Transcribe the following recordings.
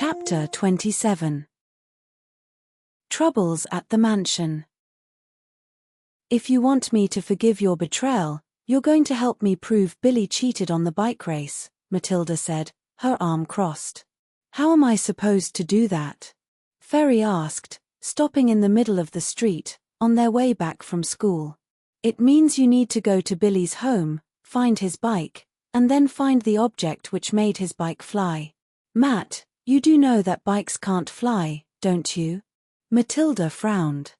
Chapter 27. Troubles at the Mansion. If you want me to forgive your betrayal, you're going to help me prove Billy cheated on the bike race, Matilda said, her arm crossed. How am I supposed to do that? Ferry asked, stopping in the middle of the street, on their way back from school. It means you need to go to Billy's home, find his bike, and then find the object which made his bike fly. Matt, you do know that bikes can't fly, don't you? Matilda frowned.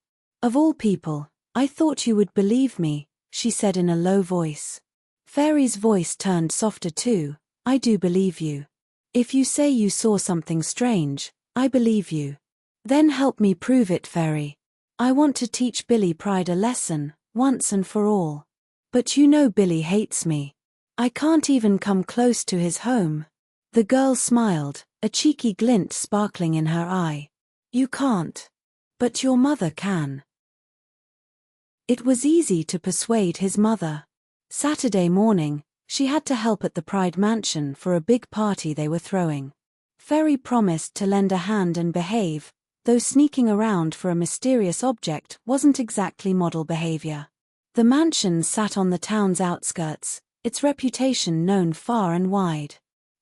Of all people, I thought you would believe me, she said in a low voice. Fairy's voice turned softer too. I do believe you. If you say you saw something strange, I believe you. Then help me prove it, Ferry. I want to teach Billy Pride a lesson, once and for all. But you know Billy hates me. I can't even come close to his home. The girl smiled, a cheeky glint sparkling in her eye. You can't. But your mother can. It was easy to persuade his mother. Saturday morning, she had to help at the Pride Mansion for a big party they were throwing. Ferry promised to lend a hand and behave, though sneaking around for a mysterious object wasn't exactly model behavior. The mansion sat on the town's outskirts, its reputation known far and wide.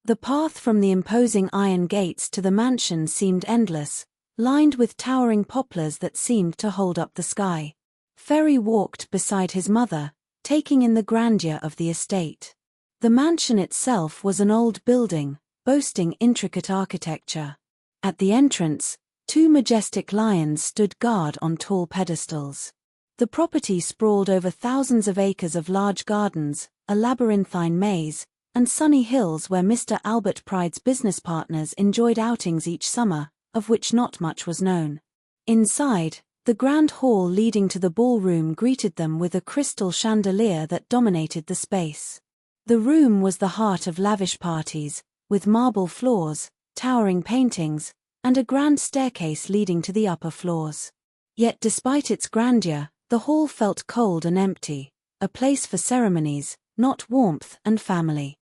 The path from the imposing iron gates to the mansion seemed endless, lined with towering poplars that seemed to hold up the sky. Ferry walked beside his mother, taking in the grandeur of the estate. The mansion itself was an old building, boasting intricate architecture. At the entrance, two majestic lions stood guard on tall pedestals. The property sprawled over thousands of acres of large gardens, a labyrinthine maze, and sunny hills where Mr. Albert Pride's business partners enjoyed outings each summer, of which not much was known. Inside, the grand hall leading to the ballroom greeted them with a crystal chandelier that dominated the space. The room was the heart of lavish parties, with marble floors, towering paintings, and a grand staircase leading to the upper floors. Yet despite its grandeur, the hall felt cold and empty, a place for ceremonies, not warmth and family.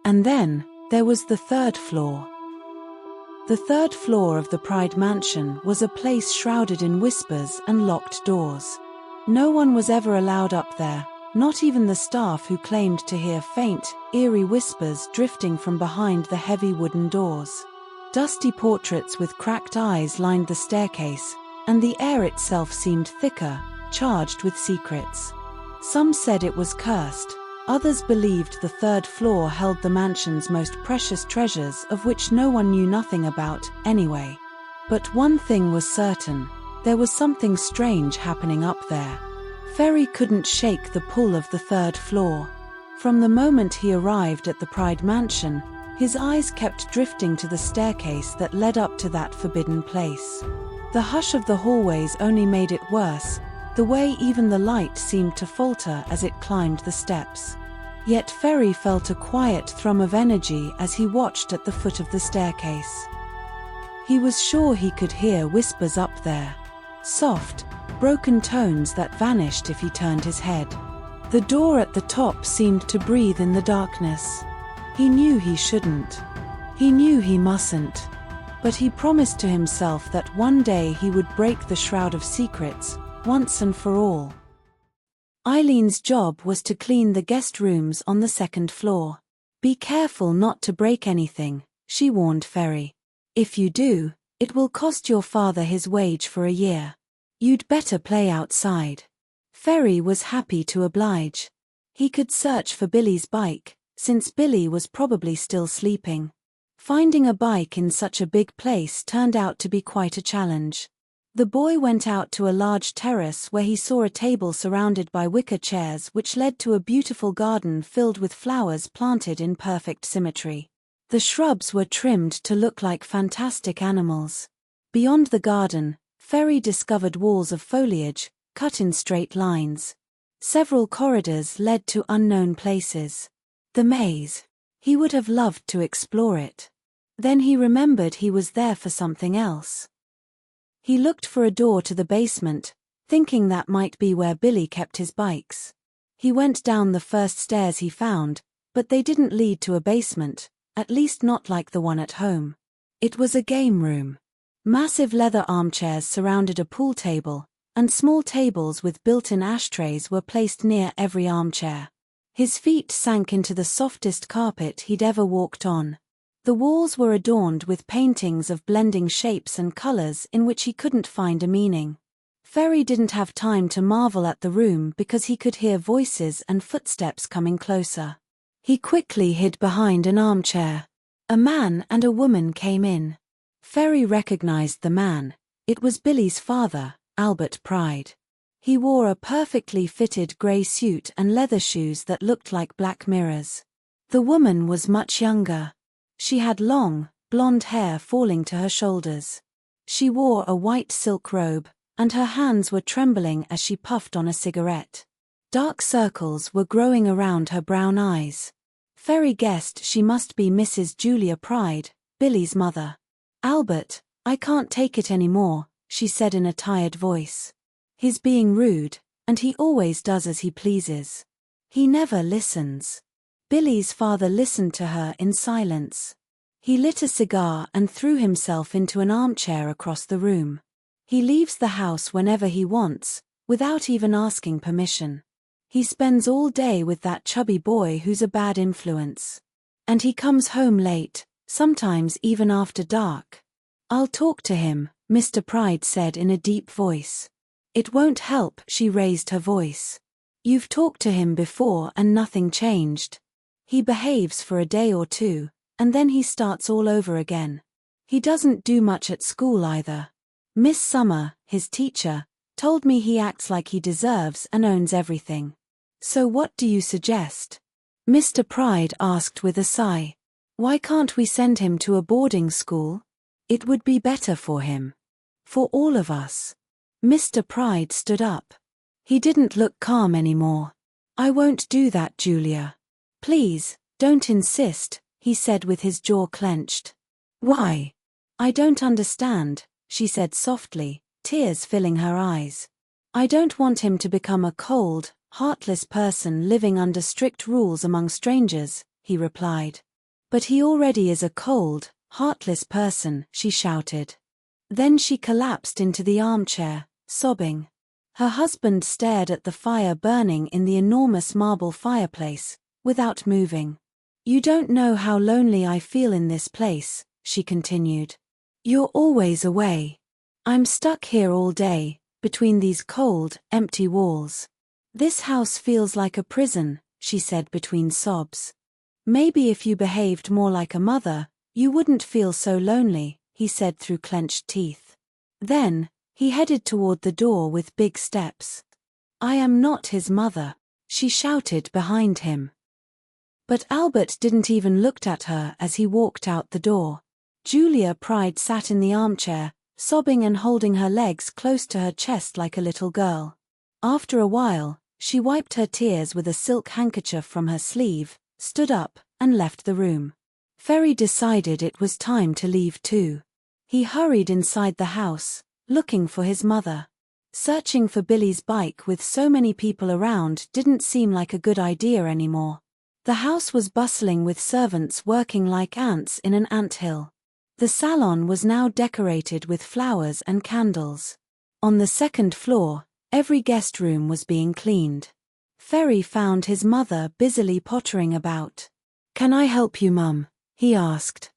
And then, there was the third floor. The third floor of the Pride Mansion was a place shrouded in whispers and locked doors. No one was ever allowed up there, not even the staff who claimed to hear faint, eerie whispers drifting from behind the heavy wooden doors. Dusty portraits with cracked eyes lined the staircase, and the air itself seemed thicker, charged with secrets. Some said it was cursed. Others believed the third floor held the mansion's most precious treasures, of which no one knew nothing about, anyway. But one thing was certain, there was something strange happening up there. Ferry couldn't shake the pull of the third floor. From the moment he arrived at the Pride Mansion, his eyes kept drifting to the staircase that led up to that forbidden place. The hush of the hallways only made it worse, the way even the light seemed to falter as it climbed the steps. Yet Ferry felt a quiet thrum of energy as he watched at the foot of the staircase. He was sure he could hear whispers up there. Soft, broken tones that vanished if he turned his head. The door at the top seemed to breathe in the darkness. He knew he shouldn't. He knew he mustn't. But he promised to himself that one day he would break the shroud of secrets, once and for all. Eileen's job was to clean the guest rooms on the second floor. Be careful not to break anything, she warned Ferry. If you do, it will cost your father his wage for a year. You'd better play outside. Ferry was happy to oblige. He could search for Billy's bike, since Billy was probably still sleeping. Finding a bike in such a big place turned out to be quite a challenge. The boy went out to a large terrace where he saw a table surrounded by wicker chairs which led to a beautiful garden filled with flowers planted in perfect symmetry. The shrubs were trimmed to look like fantastic animals. Beyond the garden, Ferry discovered walls of foliage, cut in straight lines. Several corridors led to unknown places. The maze. He would have loved to explore it. Then he remembered he was there for something else. He looked for a door to the basement, thinking that might be where Billy kept his bikes. He went down the first stairs he found, but they didn't lead to a basement, at least not like the one at home. It was a game room. Massive leather armchairs surrounded a pool table, and small tables with built-in ashtrays were placed near every armchair. His feet sank into the softest carpet he'd ever walked on. The walls were adorned with paintings of blending shapes and colors in which he couldn't find a meaning. Ferry didn't have time to marvel at the room because he could hear voices and footsteps coming closer. He quickly hid behind an armchair. A man and a woman came in. Ferry recognized the man. It was Billy's father, Albert Pride. He wore a perfectly fitted grey suit and leather shoes that looked like black mirrors. The woman was much younger. She had long, blonde hair falling to her shoulders. She wore a white silk robe, and her hands were trembling as she puffed on a cigarette. Dark circles were growing around her brown eyes. Ferry guessed she must be Mrs. Julia Pride, Billy's mother. "Albert, I can't take it anymore," she said in a tired voice. "He's being rude, and he always does as he pleases. He never listens." Billy's father listened to her in silence. He lit a cigar and threw himself into an armchair across the room. "He leaves the house whenever he wants, without even asking permission. He spends all day with that chubby boy who's a bad influence. And he comes home late, sometimes even after dark." "I'll talk to him," Mr. Pride said in a deep voice. "It won't help," she raised her voice. "You've talked to him before and nothing changed. He behaves for a day or two, and then he starts all over again. He doesn't do much at school either. Miss Summer, his teacher, told me he acts like he deserves and owns everything. So what do you suggest?" Mr. Pride asked with a sigh. "Why can't we send him to a boarding school? It would be better for him. For all of us." Mr. Pride stood up. He didn't look calm anymore. "I won't do that, Julia. Please, don't insist," he said with his jaw clenched. "Why?" "I don't understand," she said softly, tears filling her eyes. "I don't want him to become a cold, heartless person living under strict rules among strangers," he replied. "But he already is a cold, heartless person," she shouted. Then she collapsed into the armchair, sobbing. Her husband stared at the fire burning in the enormous marble fireplace, without moving. "You don't know how lonely I feel in this place," she continued. "You're always away. I'm stuck here all day, between these cold, empty walls. This house feels like a prison," she said between sobs. "Maybe if you behaved more like a mother, you wouldn't feel so lonely," he said through clenched teeth. Then, he headed toward the door with big steps. "I am not his mother," she shouted behind him. But Albert didn't even look at her as he walked out the door. Julia Pride sat in the armchair, sobbing and holding her legs close to her chest like a little girl. After a while, she wiped her tears with a silk handkerchief from her sleeve, stood up, and left the room. Ferry decided it was time to leave too. He hurried inside the house, looking for his mother. Searching for Billy's bike with so many people around didn't seem like a good idea anymore. The house was bustling with servants working like ants in an anthill. The salon was now decorated with flowers and candles. On the second floor, every guest room was being cleaned. Ferry found his mother busily pottering about. "Can I help you, Mum?" he asked.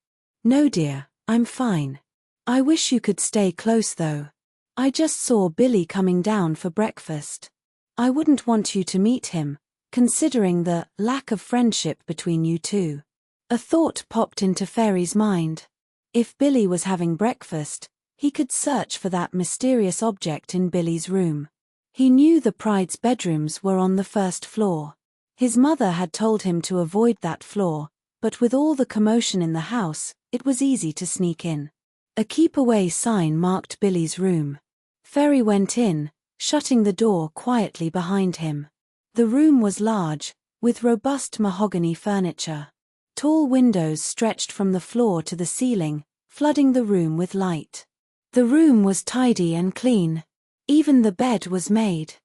"No, dear, I'm fine. I wish you could stay close though. I just saw Billy coming down for breakfast. I wouldn't want you to meet him, considering the lack of friendship between you two." A thought popped into Ferry's mind. If Billy was having breakfast, he could search for that mysterious object in Billy's room. He knew the Pride's bedrooms were on the first floor. His mother had told him to avoid that floor, but with all the commotion in the house, it was easy to sneak in. A keep away sign marked Billy's room. Ferry went in, shutting the door quietly behind him. The room was large, with robust mahogany furniture. Tall windows stretched from the floor to the ceiling, flooding the room with light. The room was tidy and clean. Even the bed was made.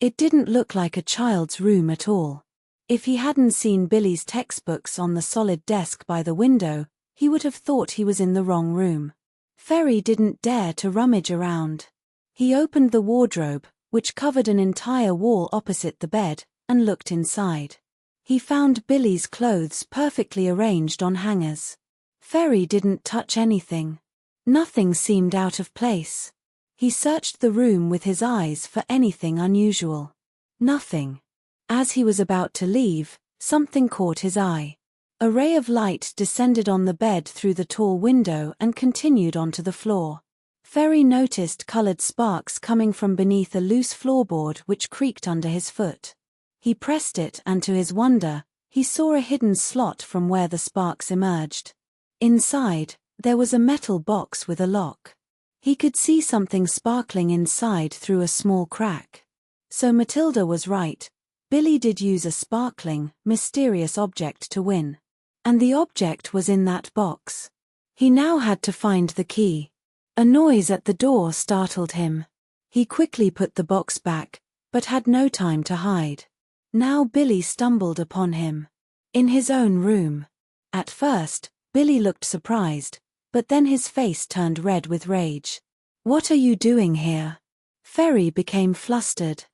It didn't look like a child's room at all. If he hadn't seen Billy's textbooks on the solid desk by the window, he would have thought he was in the wrong room. Ferry didn't dare to rummage around. He opened the wardrobe, which covered an entire wall opposite the bed, and looked inside. He found Billy's clothes perfectly arranged on hangers. Ferry didn't touch anything. Nothing seemed out of place. He searched the room with his eyes for anything unusual. Nothing. As he was about to leave, something caught his eye. A ray of light descended on the bed through the tall window and continued onto the floor. Ferry noticed colored sparks coming from beneath a loose floorboard which creaked under his foot. He pressed it and to his wonder, he saw a hidden slot from where the sparks emerged. Inside, there was a metal box with a lock. He could see something sparkling inside through a small crack. So Matilda was right. Billy did use a sparkling, mysterious object to win. And the object was in that box. He now had to find the key. A noise at the door startled him. He quickly put the box back, but had no time to hide. Now Billy stumbled upon him. In his own room. At first, Billy looked surprised, but then his face turned red with rage. "What are you doing here?" Ferry became flustered.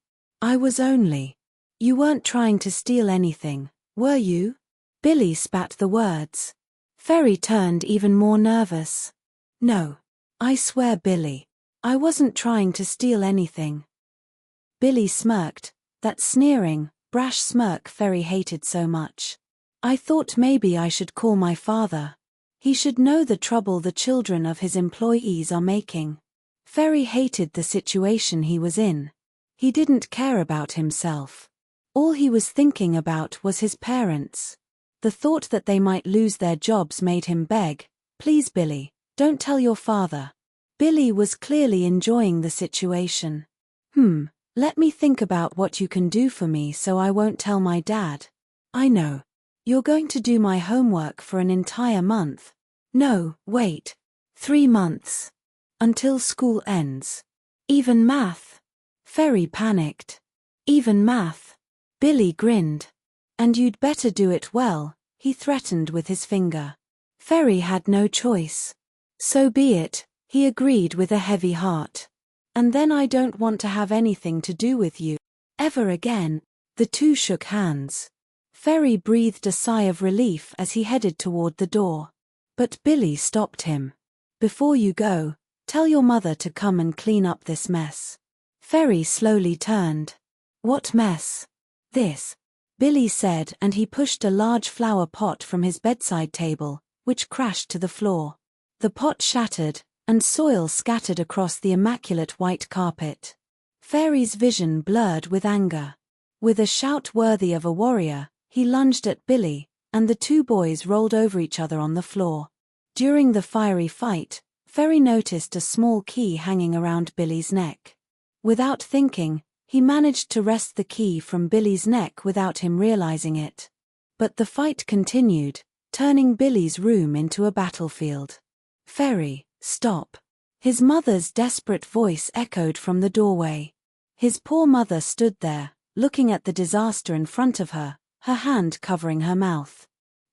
"I was only. You weren't trying to steal anything, were you?" Billy spat the words. Ferry turned even more nervous. "No. I swear, Billy. I wasn't trying to steal anything." Billy smirked, that sneering, brash smirk Ferry hated so much. "I thought maybe I should call my father. He should know the trouble the children of his employees are making." Ferry hated the situation he was in. He didn't care about himself. All he was thinking about was his parents. The thought that they might lose their jobs made him beg, "Please, Billy, don't tell your father." Billy was clearly enjoying the situation. Let me think about what you can do for me so I won't tell my dad." "I know. You're going to do my homework for an entire month." "No, wait. 3 months. Until school ends. Even math." Ferry panicked. "Even math?" Billy grinned. "And you'd better do it well," he threatened with his finger. Ferry had no choice. "So be it," he agreed with a heavy heart. "And then I don't want to have anything to do with you ever again." The two shook hands. Ferry breathed a sigh of relief as he headed toward the door. But Billy stopped him. "Before you go, tell your mother to come and clean up this mess." Ferry slowly turned. "What mess?" "This," Billy said, and he pushed a large flower pot from his bedside table, which crashed to the floor. The pot shattered, and soil scattered across the immaculate white carpet. Ferry's vision blurred with anger. With a shout worthy of a warrior, he lunged at Billy, and the two boys rolled over each other on the floor. During the fiery fight, Ferry noticed a small key hanging around Billy's neck. Without thinking, he managed to wrest the key from Billy's neck without him realizing it. But the fight continued, turning Billy's room into a battlefield. "Ferry, stop." His mother's desperate voice echoed from the doorway. His poor mother stood there, looking at the disaster in front of her, her hand covering her mouth.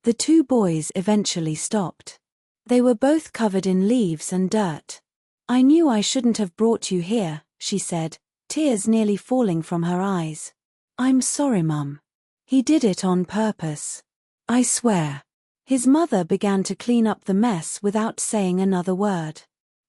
The two boys eventually stopped. They were both covered in leaves and dirt. "I knew I shouldn't have brought you here," she said, tears nearly falling from her eyes. "I'm sorry, Mum. He did it on purpose. I swear." His mother began to clean up the mess without saying another word.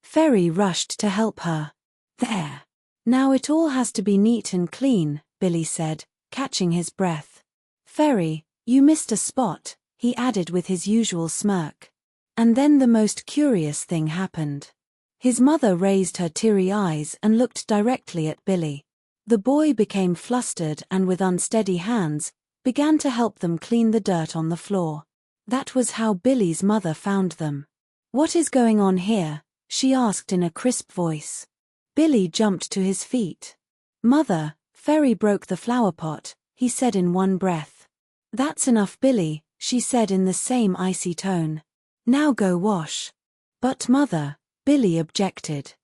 Ferry rushed to help her. "There. Now it all has to be neat and clean," Billy said, catching his breath. "Ferry, you missed a spot," he added with his usual smirk. And then the most curious thing happened. His mother raised her teary eyes and looked directly at Billy. The boy became flustered and with unsteady hands, began to help them clean the dirt on the floor. That was how Billy's mother found them. "What is going on here?" she asked in a crisp voice. Billy jumped to his feet. "Mother, Ferry broke the flower pot," he said in one breath. "That's enough, Billy," she said in the same icy tone. "Now go wash." "But mother," Billy objected.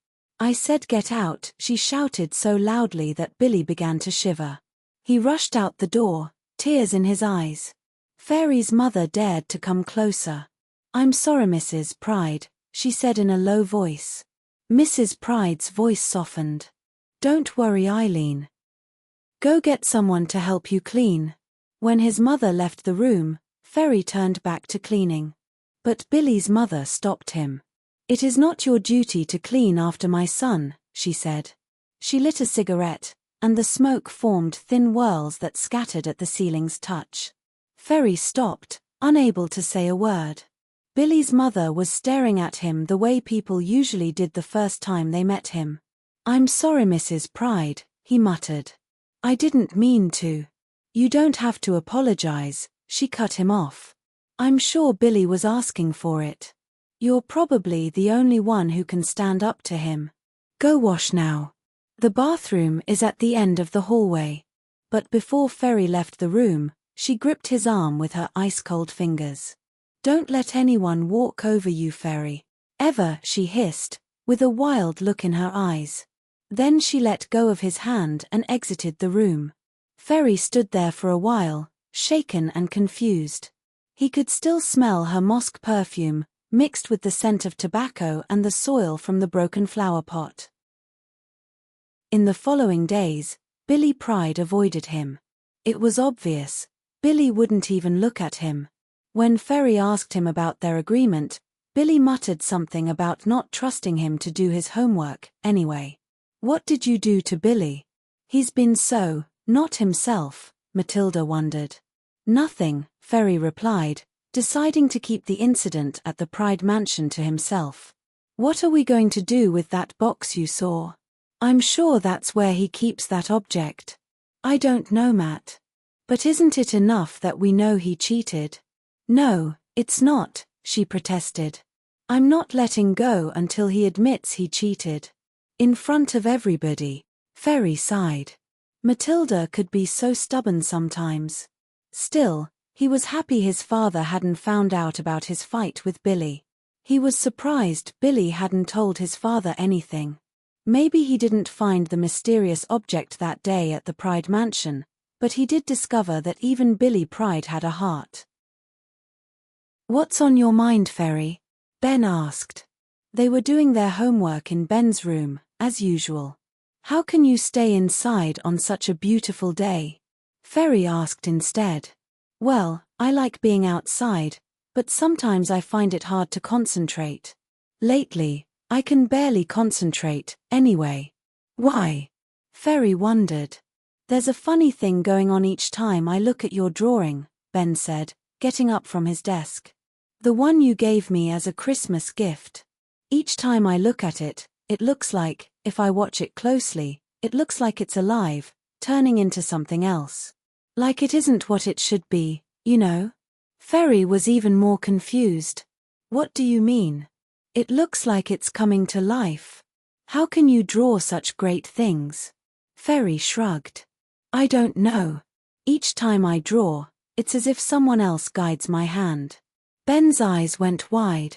"I said get out," she shouted so loudly that Billy began to shiver. He rushed out the door, tears in his eyes. Ferry's mother dared to come closer. "I'm sorry, Mrs. Pride," she said in a low voice. Mrs. Pride's voice softened. "Don't worry, Eileen. Go get someone to help you clean." When his mother left the room, Ferry turned back to cleaning. But Billy's mother stopped him. "It is not your duty to clean after my son," she said. She lit a cigarette, and the smoke formed thin whirls that scattered at the ceiling's touch. Ferry stopped, unable to say a word. Billy's mother was staring at him the way people usually did the first time they met him. "I'm sorry, Mrs. Pride," he muttered. "I didn't mean to." "You don't have to apologize," she cut him off. "I'm sure Billy was asking for it. You're probably the only one who can stand up to him. Go wash now. The bathroom is at the end of the hallway." But before Ferry left the room, she gripped his arm with her ice-cold fingers. "Don't let anyone walk over you, Ferry. Ever," she hissed, with a wild look in her eyes. Then she let go of his hand and exited the room. Ferry stood there for a while, shaken and confused. He could still smell her musk perfume, mixed with the scent of tobacco and the soil from the broken flower pot. In the following days, Billy Pride avoided him. It was obvious. Billy wouldn't even look at him. When Ferry asked him about their agreement, Billy muttered something about not trusting him to do his homework, anyway. What did you do to Billy? He's been so, not himself, Matilda wondered. Nothing, Ferry replied, deciding to keep the incident at the Pride mansion to himself. What are we going to do with that box you saw? I'm sure that's where he keeps that object. I don't know, Matt. But isn't it enough that we know he cheated? No, it's not, she protested. I'm not letting go until he admits he cheated. In front of everybody. Ferry sighed. Matilda could be so stubborn sometimes. Still, he was happy his father hadn't found out about his fight with Billy. He was surprised Billy hadn't told his father anything. Maybe he didn't find the mysterious object that day at the Pride mansion, but he did discover that even Billy Pride had a heart. What's on your mind, Ferry? Ben asked. They were doing their homework in Ben's room, as usual. How can you stay inside on such a beautiful day? Ferry asked instead. Well, I like being outside, but sometimes I find it hard to concentrate. Lately, I can barely concentrate, anyway. Why? Ferry wondered. There's a funny thing going on each time I look at your drawing, Ben said, getting up from his desk. The one you gave me as a Christmas gift. Each time I look at it, it looks like, if I watch it closely, it looks like it's alive, turning into something else. Like it isn't what it should be, you know? Ferry was even more confused. What do you mean? It looks like it's coming to life. How can you draw such great things? Ferry shrugged. I don't know. Each time I draw, it's as if someone else guides my hand. Ben's eyes went wide.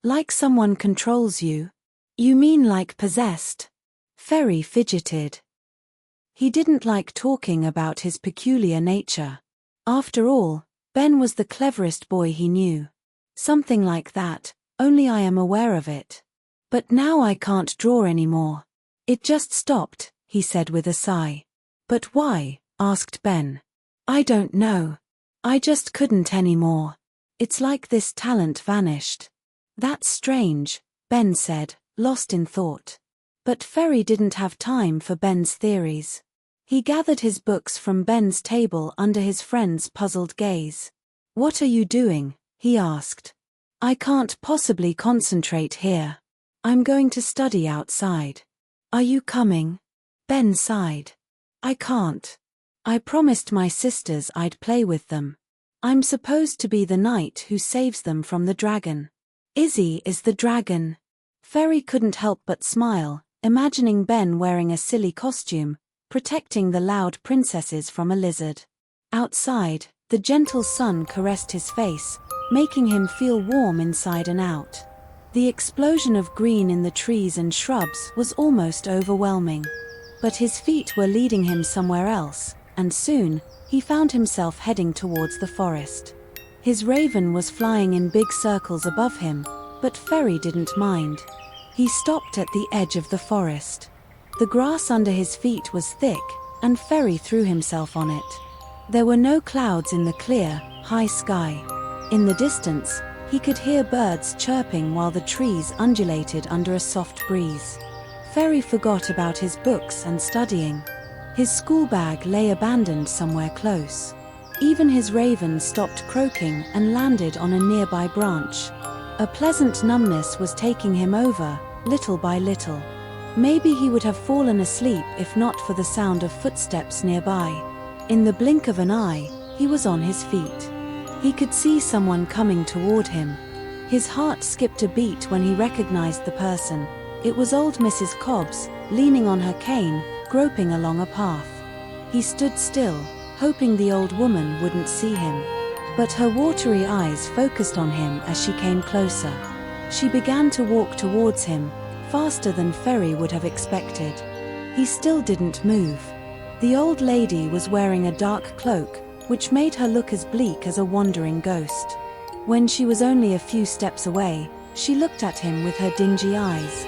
Like someone controls you? You mean like possessed? Ferry fidgeted. He didn't like talking about his peculiar nature. After all, Ben was the cleverest boy he knew. Something like that, only I am aware of it. But now I can't draw anymore. It just stopped, he said with a sigh. But why? Asked Ben. I don't know. I just couldn't anymore. It's like this talent vanished. That's strange, Ben said, lost in thought. But Ferry didn't have time for Ben's theories. He gathered his books from Ben's table under his friend's puzzled gaze. What are you doing? He asked. I can't possibly concentrate here. I'm going to study outside. Are you coming? Ben sighed. I can't. I promised my sisters I'd play with them. I'm supposed to be the knight who saves them from the dragon. Izzy is the dragon. Ferry couldn't help but smile, imagining Ben wearing a silly costume, protecting the loud princesses from a lizard. Outside, the gentle sun caressed his face, making him feel warm inside and out. The explosion of green in the trees and shrubs was almost overwhelming. But his feet were leading him somewhere else, and soon, he found himself heading towards the forest. His raven was flying in big circles above him, but Ferry didn't mind. He stopped at the edge of the forest. The grass under his feet was thick, and Ferry threw himself on it. There were no clouds in the clear, high sky. In the distance, he could hear birds chirping while the trees undulated under a soft breeze. Ferry forgot about his books and studying. His school bag lay abandoned somewhere close. Even his raven stopped croaking and landed on a nearby branch. A pleasant numbness was taking him over, little by little. Maybe he would have fallen asleep if not for the sound of footsteps nearby. In the blink of an eye, he was on his feet. He could see someone coming toward him. His heart skipped a beat when he recognized the person. It was old Mrs. Cobbs, leaning on her cane, groping along a path. He stood still, hoping the old woman wouldn't see him. But her watery eyes focused on him as she came closer. She began to walk towards him, faster than Ferry would have expected. He still didn't move. The old lady was wearing a dark cloak, which made her look as bleak as a wandering ghost. When she was only a few steps away, she looked at him with her dingy eyes.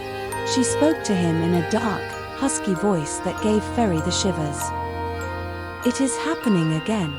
She spoke to him in a dark, husky voice that gave Ferry the shivers. "It is happening again."